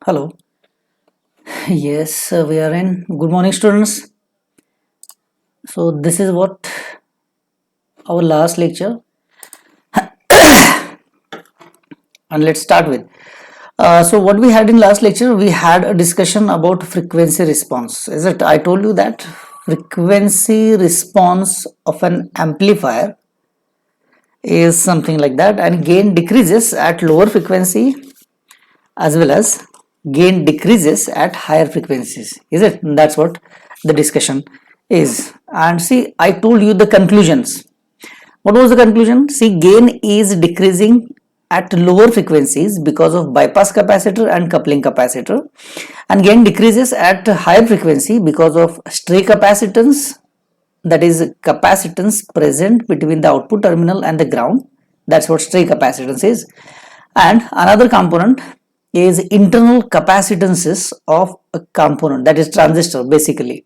Hello. Yes, we are in. Good morning, students. So, this is what our last lecture, and let's start with. So, what we had in last lecture, we had a discussion about frequency response. Is it? I told you that frequency response of an amplifier is something like that, and gain decreases at lower frequency as well as gain decreases at higher frequencies. Is it? That's what the discussion is. And see, I told you the conclusions. What was the conclusion? See, gain is decreasing at lower frequencies because of bypass capacitor and coupling capacitor, and gain decreases at higher frequency because of stray capacitance, that is capacitance present between the output terminal and the ground. That's what stray capacitance is. And another component is internal capacitances of a component, that is transistor basically.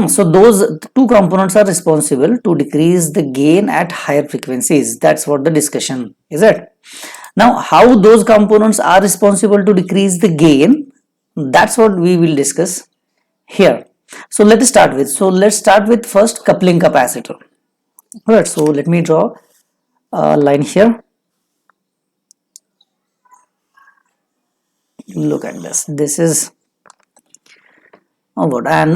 So those two components are responsible to decrease the gain at higher frequencies. That's what the discussion is at. Now, how those components are responsible to decrease the gain, that's what we will discuss here. So let's start with first coupling capacitor. Alright, so let me draw a line here. Look at this. This is good, and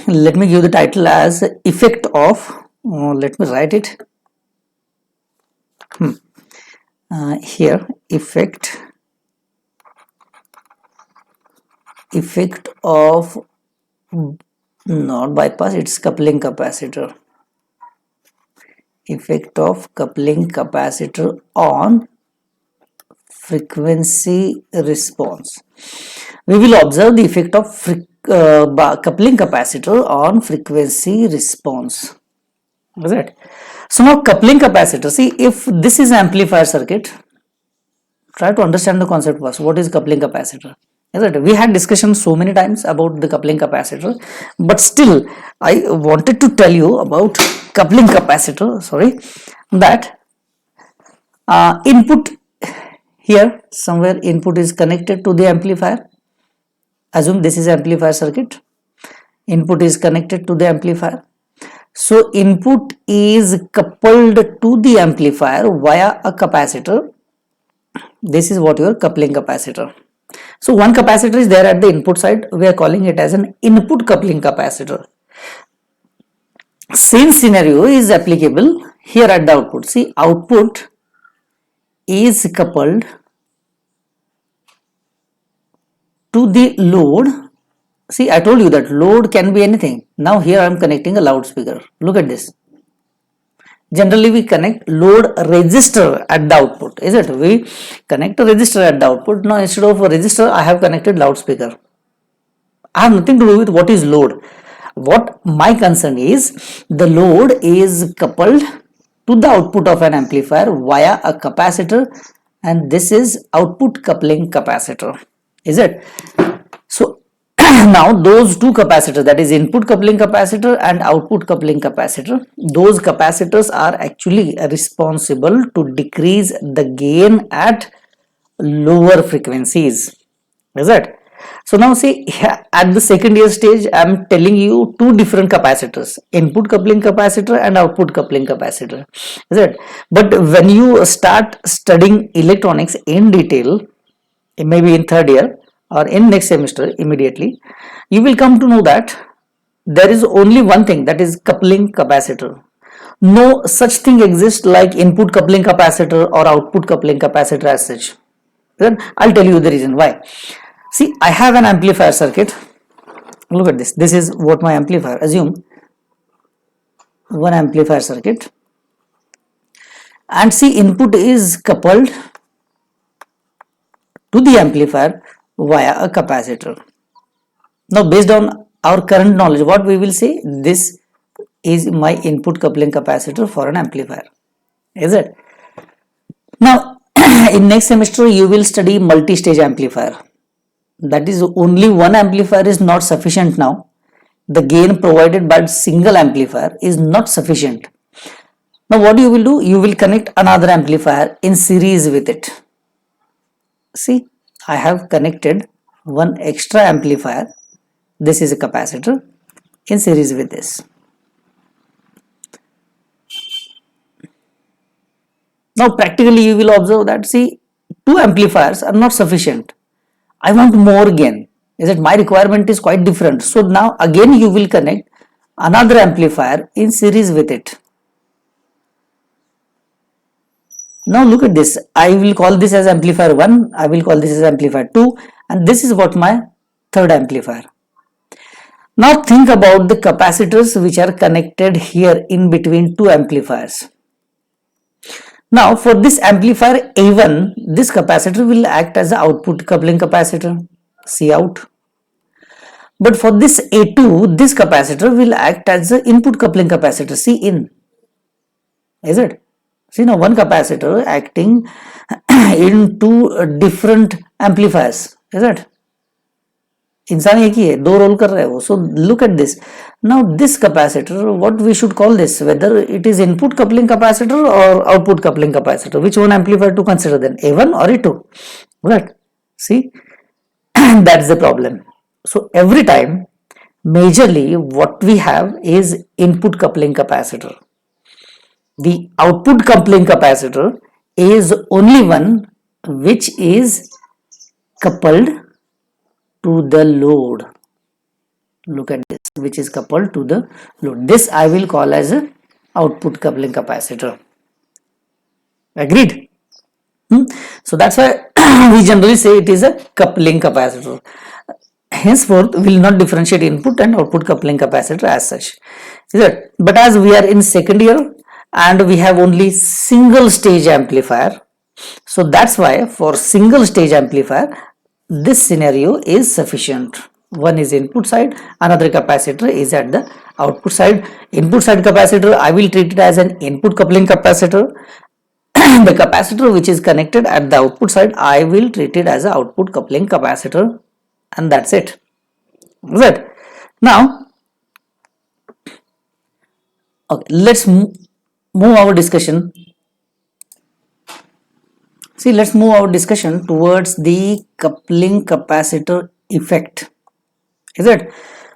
let me give the title as effect of. Let me write it here. Effect of not bypass. It's coupling capacitor. Effect of coupling capacitor on frequency response. We will observe the effect of coupling capacitor on frequency response. Is it? So now coupling capacitor. See, if this is amplifier circuit, try to understand the concept first. What is coupling capacitor? Is it? We had discussion so many times about the coupling capacitor, but still I wanted to tell you about coupling capacitor. Sorry, that input here somewhere input is connected to the amplifier. Assume this is amplifier circuit. Input is connected to the amplifier. So input is coupled to the amplifier via a capacitor. This is what your coupling capacitor. So one capacitor is there at the input side. We are calling it as an input coupling capacitor. Same scenario is applicable here at the output. See, output is coupled to the load. See, I told you that load can be anything. Now here I am connecting a loudspeaker. Look at this. Generally we connect load resistor at the output. Is it? We connect a resistor at the output. Now instead of a resistor I have connected loudspeaker. I have nothing to do with what is load. What my concern is, the load is coupled to the output of an amplifier via a capacitor, and this is output coupling capacitor. Is it? So now those two capacitors, that is input coupling capacitor and output coupling capacitor, those capacitors are actually responsible to decrease the gain at lower frequencies. Is it? So now see, at the second year stage I am telling you two different capacitors, input coupling capacitor and output coupling capacitor. Is it? But when you start studying electronics in detail, maybe in third year or in next semester immediately, you will come to know that there is only one thing, that is coupling capacitor. No such thing exists like input coupling capacitor or output coupling capacitor as such. Then I'll tell you the reason why. See, I have an amplifier circuit. Look at this. This is what my amplifier. Assume one amplifier circuit, and see, input is coupled to the amplifier via a capacitor. Now based on our current knowledge, what we will say, this is my input coupling capacitor for an amplifier. Is it? Now in next semester you will study multi-stage amplifier. That is, only one amplifier is not sufficient now. The gain provided by single amplifier is not sufficient. Now what you will do, you will connect another amplifier in series with it. See, I have connected one extra amplifier. This is a capacitor in series with this. Now practically you will observe that, see, two amplifiers are not sufficient. I want more gain. Is that my requirement is quite different. So now again you will connect another amplifier in series with it. Now look at this. I will call this as amplifier 1. I will call this as amplifier 2. And this is what my third amplifier. Now think about the capacitors which are connected here in between two amplifiers. Now for this amplifier A1, this capacitor will act as an output coupling capacitor, C out. But for this A2, this capacitor will act as an input coupling capacitor, C in. Is it? See now one capacitor acting in two different amplifiers. Is it? इंसान एक ही है, दो role कर रहा है वो. So look at this. Now this capacitor, what we should call this? Whether it is input coupling capacitor or output coupling capacitor. Which one amplifier to consider then? A1 or A2? Right? See, that's the problem. So every time, majorly what we have is input coupling capacitor. The output coupling capacitor is only one which is coupled to the load. Look at this, which is coupled to the load. This I will call as a output coupling capacitor. Agreed? So that's why we generally say it is a coupling capacitor. Henceforth, we will not differentiate input and output coupling capacitor as such. Is it? But as we are in second year and we have only single stage amplifier, so that's why for single stage amplifier, this scenario is sufficient. One is input side, another capacitor is at the output side. Input side capacitor, I will treat it as an input coupling capacitor. The capacitor which is connected at the output side, I will treat it as an output coupling capacitor, and that's it. Right. Now, okay, let's move our discussion. See, let's move our discussion towards the coupling capacitor effect. Is it?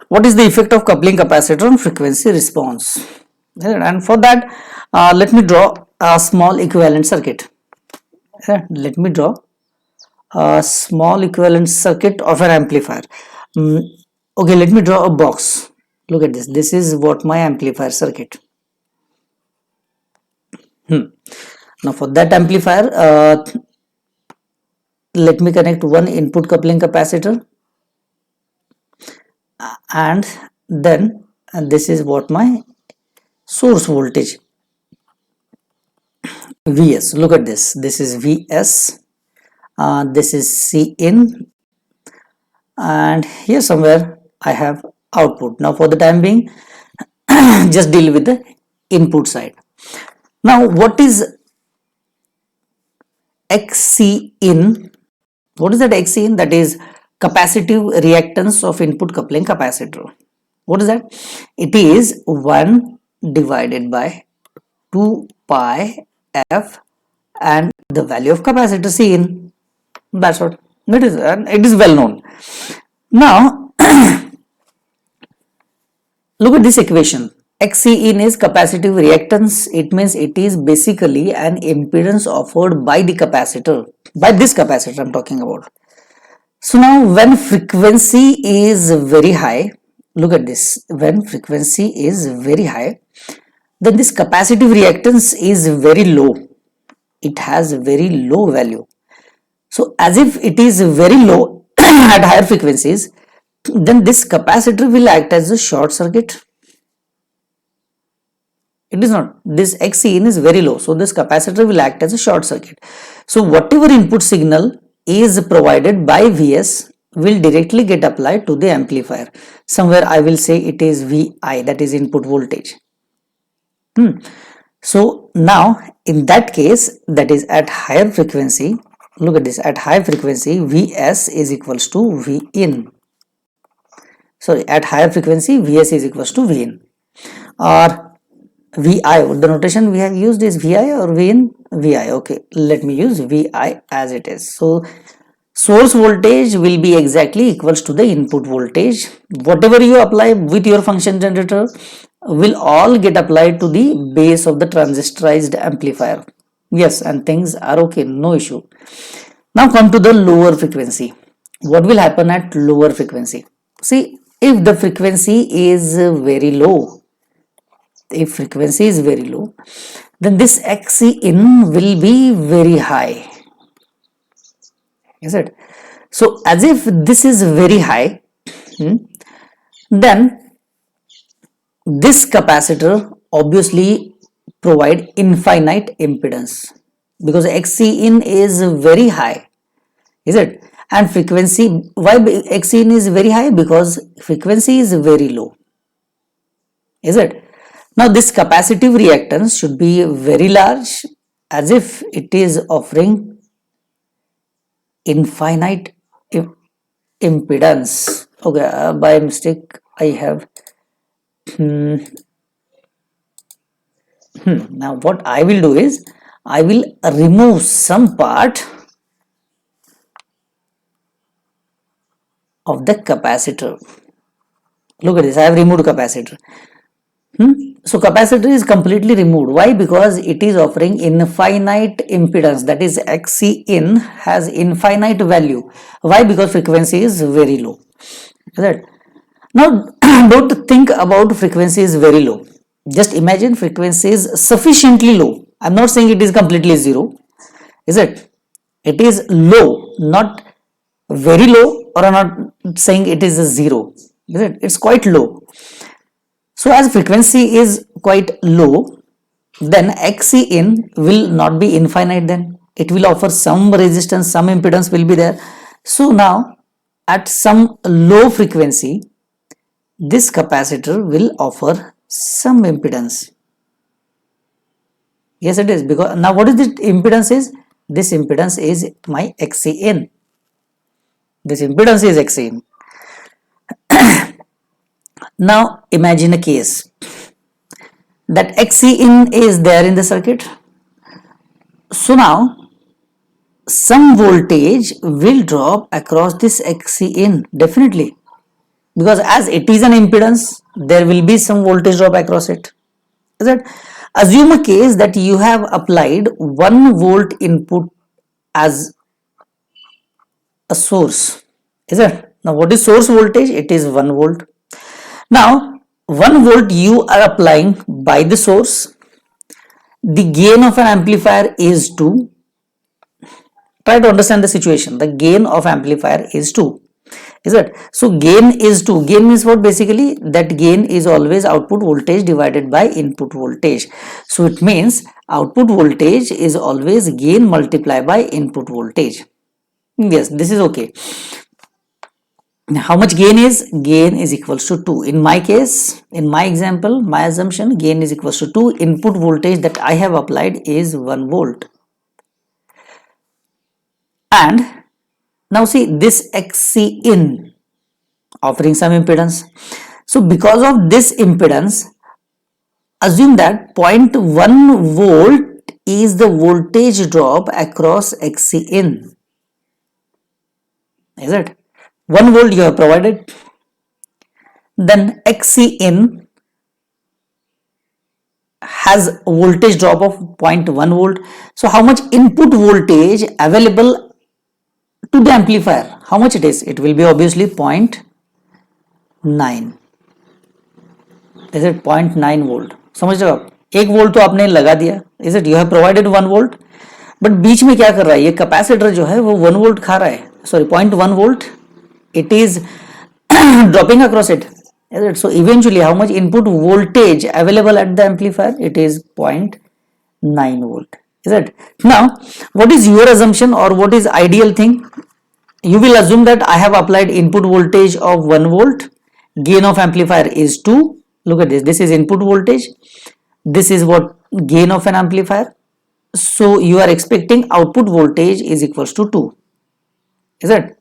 What is the effect of coupling capacitor on frequency response? And for that, let me draw a small equivalent circuit. Let me draw a small equivalent circuit of an amplifier. Okay, let me draw a box. Look at this. This is what my amplifier circuit. Now for that amplifier, let me connect one input coupling capacitor, and then this is what my source voltage, Vs. Look at this. This is Vs. This is C in, and here somewhere I have output. Now for the time being, just deal with the input side. Now what is XC in? What is that XC in? That is capacitive reactance of input coupling capacitor. What is that? It is 1 divided by 2 pi f and the value of capacitor C in. That's what it is, and it is well known. Now look at this equation. XC in is capacitive reactance. It means it is basically an impedance offered by the capacitor, by this capacitor I'm talking about. So now when frequency is very high, look at this, when frequency is very high, then this capacitive reactance is very low. It has a very low value. So as if it is very low at higher frequencies, then this capacitor will act as a short circuit. It is not. This XC in is very low. So this capacitor will act as a short circuit. So whatever input signal is provided by Vs will directly get applied to the amplifier. Somewhere I will say it is Vi, that is input voltage. So now in that case, that is at higher frequency, look at this, at high frequency Vs is equals to V in. Sorry, at higher frequency Vs is equals to V in, or Vi. The notation we have used is Vi or V in? Vi. Okay, let me use Vi as it is. So source voltage will be exactly equals to the input voltage. Whatever you apply with your function generator will all get applied to the base of the transistorized amplifier. Yes, and things are okay, no issue. Now come to the lower frequency. What will happen at lower frequency? See, if the frequency is very low, if frequency is very low, then this Xc in will be very high. Is it? So as if this is very high, then this capacitor obviously provide infinite impedance because Xc in is very high. Is it? And frequency, why Xc in is very high? Because frequency is very low. Is it? Now this capacitive reactance should be very large as if it is offering infinite impedance. Okay, by mistake I have now what I will do is I will remove some part of the capacitor. Look at this, I have removed capacitor. So capacitor is completely removed. Why? Because it is offering infinite impedance, that is Xc in has infinite value. Why? Because frequency is very low. Right? Now don't think about frequency is very low. Just imagine frequency is sufficiently low. I'm not saying it is completely zero. Is it? It is low, not very low, or I'm not saying it is a zero. Is it? It's quite low. So as frequency is quite low, then Xc in will not be infinite, then it will offer some resistance, some impedance will be there. So now at some low frequency, this capacitor will offer some impedance. Yes, it is, because now what is the impedance is? This impedance is my Xc in. This impedance is Xc in. Now imagine a case that Xc in is there in the circuit. So now some voltage will drop across this Xc in, definitely, because as it is an impedance, there will be some voltage drop across it. Is it? Assume a case that you have applied 1 volt input as a source. Is it? Now what is source voltage? It is 1 volt. Now 1 volt you are applying by the source. The gain of an amplifier is 2. Try to understand the situation. The gain of amplifier is 2. Is it? So gain is 2. Gain means what? Basically that gain is always output voltage divided by input voltage. So it means output voltage is always gain multiplied by input voltage. Yes, this is okay. How much gain is? Gain is equals to 2. In my case, in my example, my assumption, gain is equals to 2. Input voltage that I have applied is 1 volt. And now see this Xc in offering some impedance. So because of this impedance, assume that 0.1 volt is the voltage drop across Xc in. Is it? 1 volt you have provided. Then Xc in has a voltage drop of 0.1 volt. So how much input voltage available to the amplifier? How much it is? It will be obviously 0.9. Is it 0.9 volt? समझ रहे हो आप? 1 volt तो आपने लगा दिया. Is it? You have provided 1 volt. But बीच में क्या कर रहा है? ये कैपेसिटर जो है वो 1 वोल्ट खा रहा है. Sorry, 0.1 volt. It is dropping across it. Is it? So eventually how much input voltage available at the amplifier? It is 0.9 volt. Is it? Now what is your assumption or what is ideal thing? You will assume that I have applied input voltage of 1 volt. Gain of amplifier is 2. Look at this. This is input voltage. This is what gain of an amplifier. So you are expecting output voltage is equals to 2. Is it?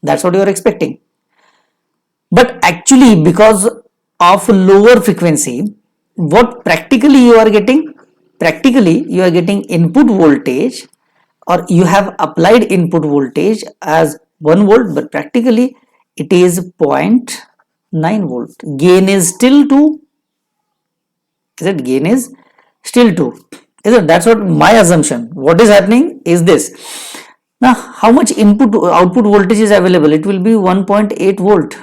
That's what you are expecting. But actually because of lower frequency, what practically you are getting? Practically you are getting input voltage, or you have applied input voltage as 1 volt, but practically it is 0.9 volt. Gain is still 2. Is it? Gain is still 2. Is it? That's what my assumption. What is happening is this. Now, how much input output voltage is available? It will be 1.8 volt.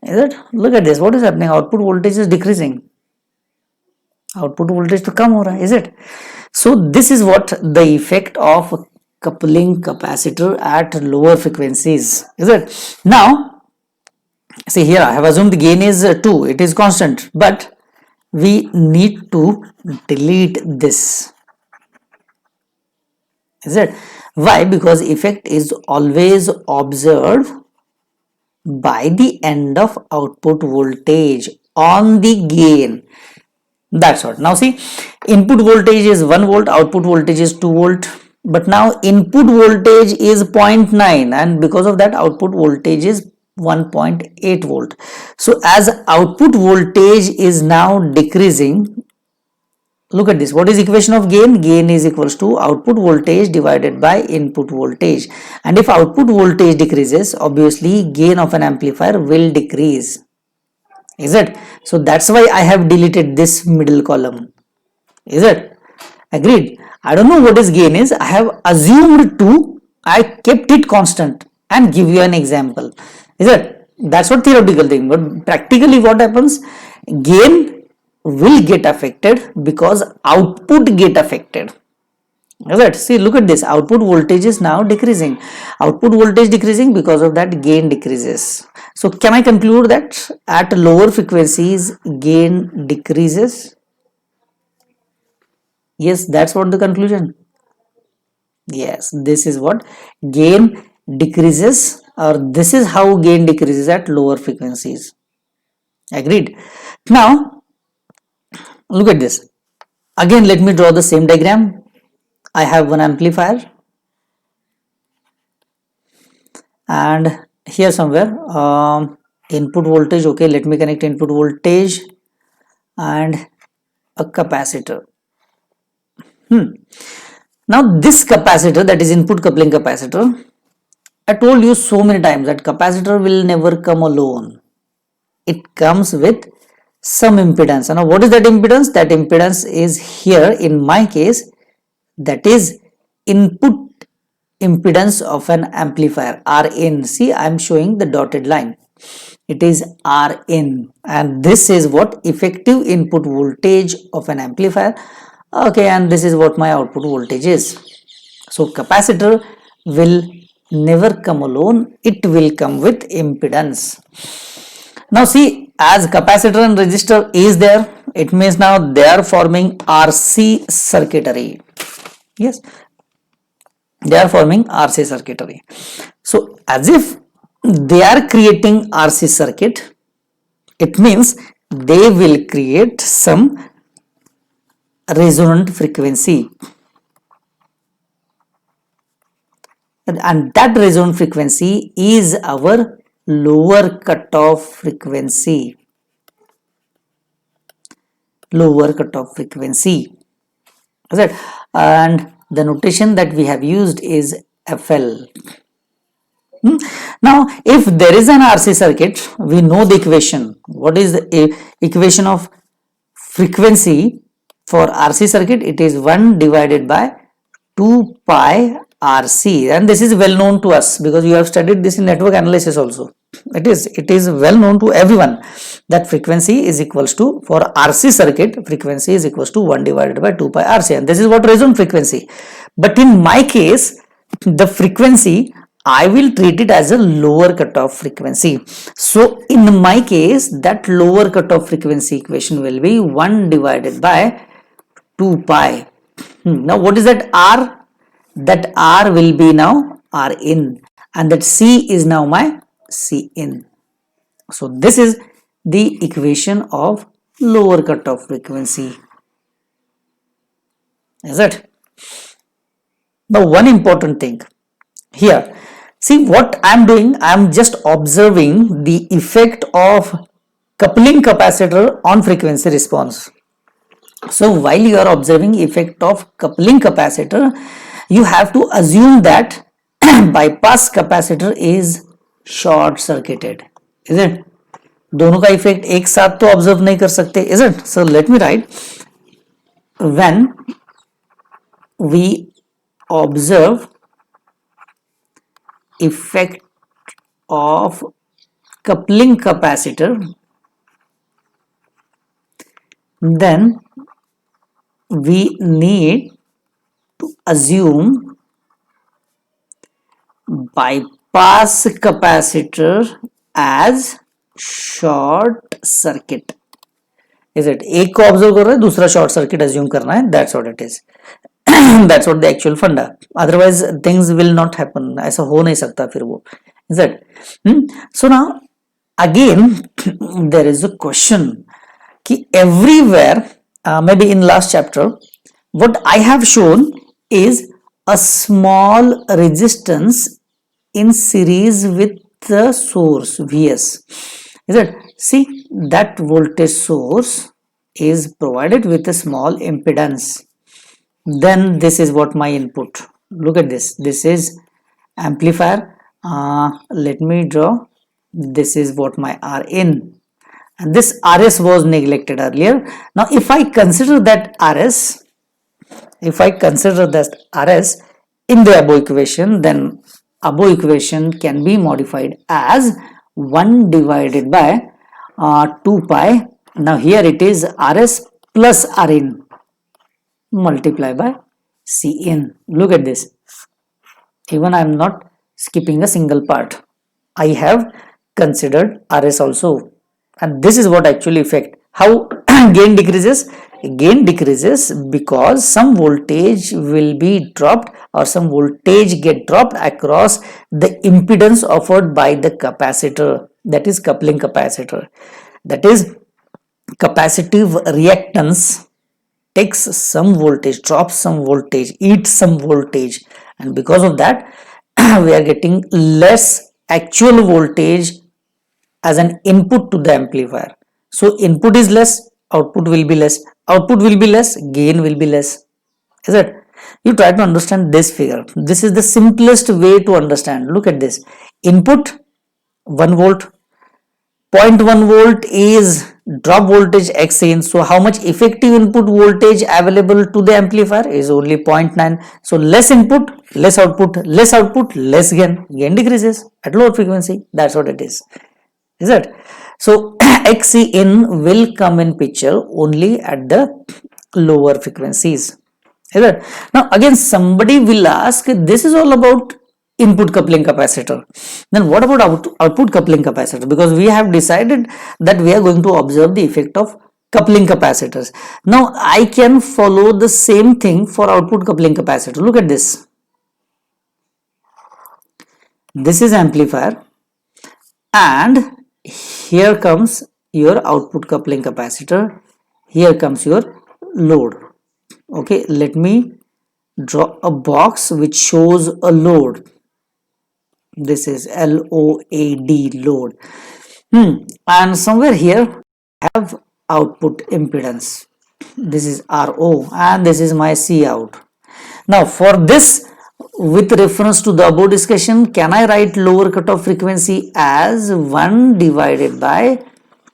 Is it? Look at this. What is happening? Output voltage is decreasing. Output voltage to come over, is it? So this is what the effect of coupling capacitor at lower frequencies, is it? Now, see here I have assumed the gain is 2, it is constant, but we need to delete this. Is it? Why? Because effect is always observed by the end of output voltage on the gain. That's what. Now see, input voltage is 1 volt, output voltage is 2 volt. But now input voltage is 0.9 and because of that output voltage is 1.8 volt. So as output voltage is now decreasing, look at this. What is equation of gain? Gain is equals to output voltage divided by input voltage. And if output voltage decreases, obviously gain of an amplifier will decrease. Is it? So that's why I have deleted this middle column. Is it? Agreed. I don't know what is gain is. I have assumed 2. I kept it constant and give you an example. Is it? That's what theoretical thing. But practically what happens? Gain will get affected because output get affected. Is it? See, look at this. Output voltage is now decreasing. Output voltage decreasing, because of that gain decreases. So can I conclude that at lower frequencies gain decreases? Yes, that's what the conclusion. Yes, this is what gain decreases, or this is how gain decreases at lower frequencies. Agreed. Now, look at this. Again, let me draw the same diagram. I have one amplifier and here somewhere input voltage. Okay, let me connect input voltage and a capacitor. Now this capacitor, that is input coupling capacitor, I told you so many times that capacitor will never come alone. It comes with some impedance. Now what is that impedance? That impedance is here in my case, that is input impedance of an amplifier, Rin. See, I am showing the dotted line. It is Rin and this is what effective input voltage of an amplifier. Okay, and this is what my output voltage is. So capacitor will never come alone, it will come with impedance. Now see, as capacitor and resistor is there, it means now they are forming RC circuitry. Yes, they are forming RC circuitry. So as if they are creating RC circuit, it means they will create some resonant frequency, and that resonant frequency is our lower cutoff frequency. Lower cutoff frequency. Is it? And the notation that we have used is FL. Now, if there is an RC circuit, we know the equation. What is the equation of frequency for RC circuit? It is 1 divided by 2 pi RC, and this is well known to us because you have studied this in network analysis also. It is well known to everyone that frequency is equals to, for RC circuit, frequency is equals to 1 divided by 2 pi RC, and this is what resonant frequency. But in my case, the frequency I will treat it as a lower cutoff frequency. So in my case, that lower cutoff frequency equation will be 1 divided by 2 pi. Now what is that R? That R will be now Rin, and that C is now my Cin. So this is the equation of lower cutoff frequency. Is it? Now one important thing here. See what I am doing, I am just observing the effect of coupling capacitor on frequency response. So while you are observing effect of coupling capacitor, you have to assume that bypass capacitor is short circuited, is it? दोनों का effect एक साथ तो observe नहीं कर सकते, is it? So let me write, when we observe effect of coupling capacitor, then we need to assume bypass capacitor as short circuit, is it? एक को ऑब्जर्व कर रहे हैं, दूसरा शॉर्ट सर्किट अज्यूम करना है, that's what it is. That's what the actual funda, otherwise things will not happen, ऐसा हो नहीं सकता फिर वो, is it? So now again there is a question कि everywhere, maybe in last chapter what I have shown is a small resistance in series with the source Vs, is it? See, that voltage source is provided with a small impedance. Then this is what my input, look at this, this is amplifier, let me draw, this is what my Rin, and this Rs was neglected earlier. Now if I consider that Rs, in the above equation, then above equation can be modified as 1 divided by 2 pi. Now here it is Rs plus Rin multiply by Cin. Look at this, even I am not skipping a single part, I have considered Rs also, and this is what actually effect. How gain decreases? Gain decreases because some voltage will be dropped, or some voltage get dropped across the impedance offered by the capacitor, that is coupling capacitor, that is capacitive reactance takes some voltage, drops some voltage, eats some voltage, and because of that we are getting less actual voltage as an input to the amplifier. So input is less, output will be less, output will be less, gain will be less, is it? You try to understand this figure, this is the simplest way to understand. Look at this, input 1 volt, 0.1 volt is drop voltage Xin, so how much effective input voltage available to the amplifier is only 0.9, so less input, less output, less output, less gain, gain decreases at lower frequency, that's what it is it? So Xin will come in picture only at the lower frequencies, is it? Now again somebody will ask, this is all about input coupling capacitor, then what about output coupling capacitor? Because we have decided that we are going to observe the effect of coupling capacitors. Now I can follow the same thing for output coupling capacitor. Look at this, this is amplifier, and here comes your output coupling capacitor, here comes your load. Okay, let me draw a box which shows a load, this is LOAD, load, and somewhere here I have output impedance, this is RO, and this is my C out. Now for this, with reference to the above discussion, can I write lower cutoff frequency as 1 divided by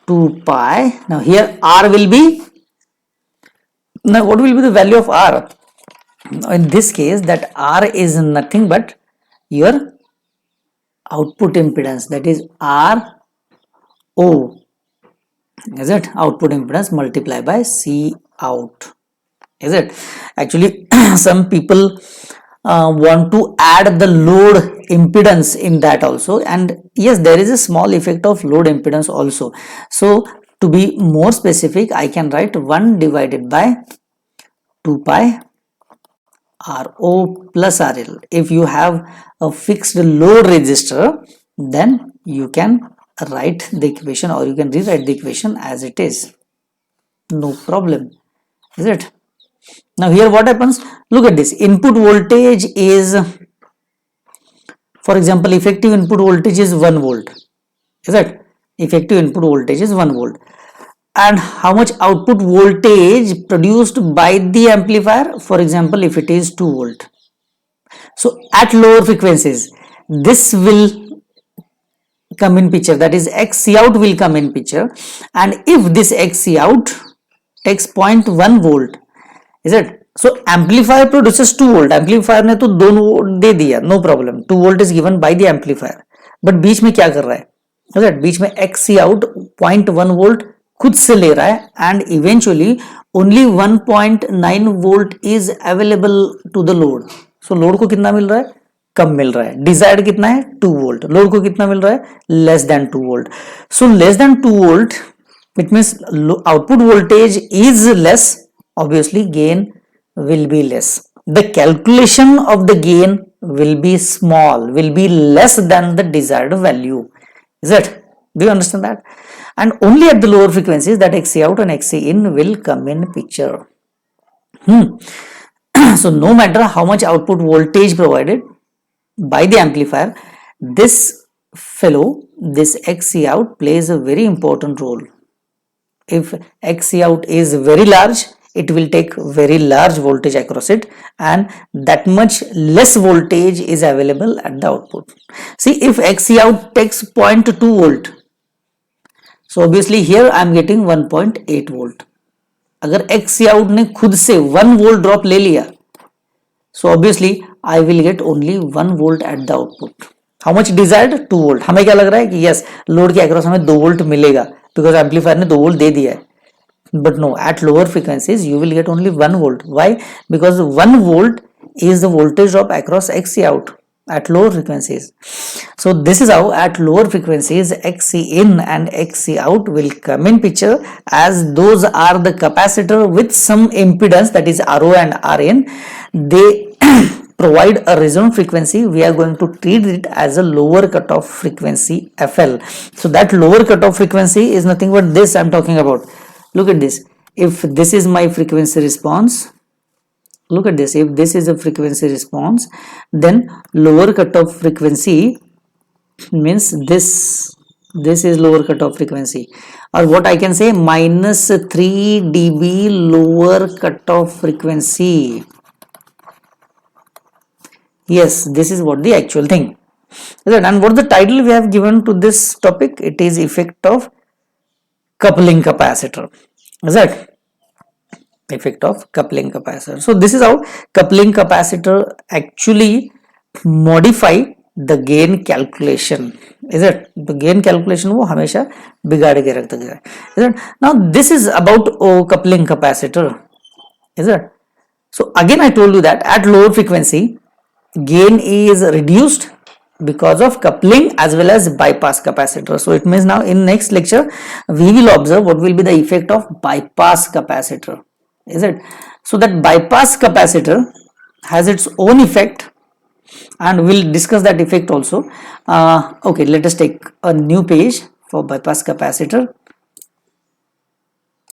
2 pi? Now here R will be, now what will be the value of R? In this case, that R is nothing but your output impedance, that is RO, is it? Output impedance multiplied by C out, is it? Actually some people want to add the load impedance in that also, and yes, there is a small effect of load impedance also. So to be more specific, I can write 1 divided by 2 pi RO plus RL. If you have a fixed load resistor, then you can write the equation, or you can rewrite the equation as it is, no problem, is it? Now here what happens, look at this, input voltage is, for example, effective input voltage is 1 volt, is it? Effective input voltage is 1 volt, and how much output voltage produced by the amplifier, for example, if it is 2 volt. So at lower frequencies, this will come in picture, that is Xc out will come in picture, and if this Xc out takes 0.1 volt, is it, so amplifier produces 2 volt, amplifier ने तो 2 volt दे दिया, no problem, 2 volt is given by the amplifier, but बीच में क्या कर रहा है, is it, बीच में Xc out 0.1 volt खुद से ले रहा है, and eventually only 1.9 volt is available to the load. So load को कितना मिल रहा है, कम मिल रहा है, डिजायर्ड कितना है 2 वोल्ट, लोड को कितना मिल रहा है less than 2 volt. So less than 2 volt it means output voltage is less, obviously gain will be less, the calculation of the gain will be small, will be less than the desired value, is it, do you understand that? And only at the lower frequencies that Xc out and Xc in will come in picture. So no matter how much output voltage provided by the amplifier, this fellow, this Xc out plays a very important role. If Xc out is very large, it will take very large voltage across it, and that much less voltage is available at the output. See, if Xc out takes 0.2 volt, so obviously here I am getting 1.8 volt. अगर Xc out ने खुद से 1 volt drop ले लिया, so obviously I will get only 1 volt at the output. How much desired? 2 volt. हमें क्या लग रहा है कि yes, लोड के अक्रॉस हमें 2 volt मिलेगा because एम्पलीफायर ने 2 volt दे दिया है. But no, at lower frequencies you will get only 1 volt. Why? Because 1 volt is the voltage drop across Xc out at lower frequencies. So this is how at lower frequencies Xc in and Xc out will come in picture, as those are the capacitor with some impedance, that is Ro and Rn. They provide a resonant frequency. We are going to treat it as a lower cutoff frequency FL. So that lower cutoff frequency is nothing but this I am talking about. Look at this. If this is my frequency response, look at this. If this is a frequency response, then lower cutoff frequency means this is lower cutoff frequency, or what I can say, minus 3 dB lower cutoff frequency. Yes, this is what the actual thing. And what the title we have given to this topic? It is effect of coupling capacitor. Is that effect of coupling capacitor? So this is how coupling capacitor actually modify the gain calculation. Is it? The gain calculation वो हमेशा बिगाड़ के रख देगा. Is it? Now this is about coupling capacitor. Is it? So again I told you that at lower frequency gain is reduced because of coupling as well as bypass capacitor. So it means now in next lecture we will observe what will be the effect of bypass capacitor. Is it? So that bypass capacitor has its own effect, and we'll discuss that effect also. Okay, let us take a new page for bypass capacitor.